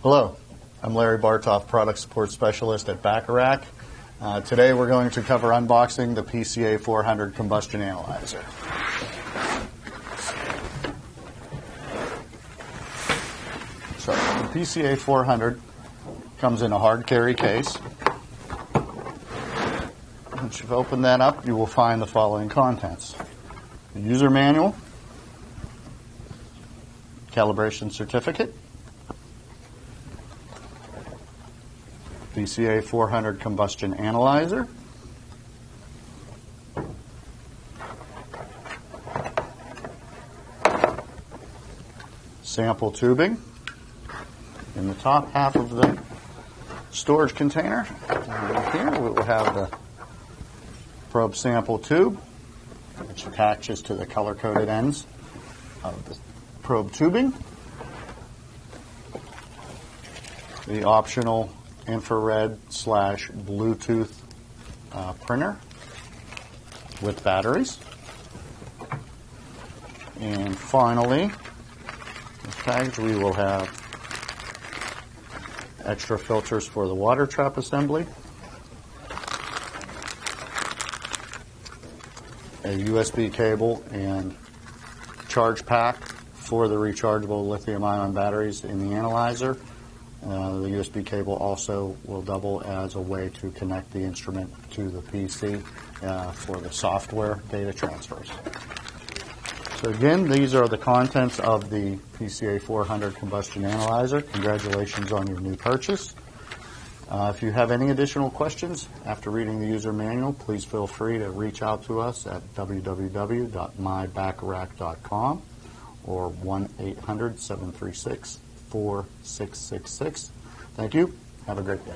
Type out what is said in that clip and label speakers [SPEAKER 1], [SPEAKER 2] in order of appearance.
[SPEAKER 1] Hello, I'm Larry Bartoff, Product Support Specialist at Bacharach. Today we're going to cover unboxing the PCA-400 combustion analyzer. So the PCA-400 comes in a hard carry case. Once you've opened that up, you will find the following contents: the user manual, calibration certificate, PCA-400 combustion analyzer, sample tubing in the top half of the storage container. Here we will have the probe sample tube, which attaches to the color-coded ends of the probe tubing, the optional infrared/Bluetooth printer with batteries, and finally, in this package we will have extra filters for the water trap assembly, a USB cable and charge pack for the rechargeable lithium-ion batteries in the analyzer. The USB cable also will double as a way to connect the instrument to the PC for the software data transfers. So again, these are the contents of the PCA-400 combustion analyzer. Congratulations on your new purchase. If you have any additional questions after reading the user manual, please feel free to reach out to us at www.mybacharach.com or 1-800-736-4666. Thank you. Have a great day.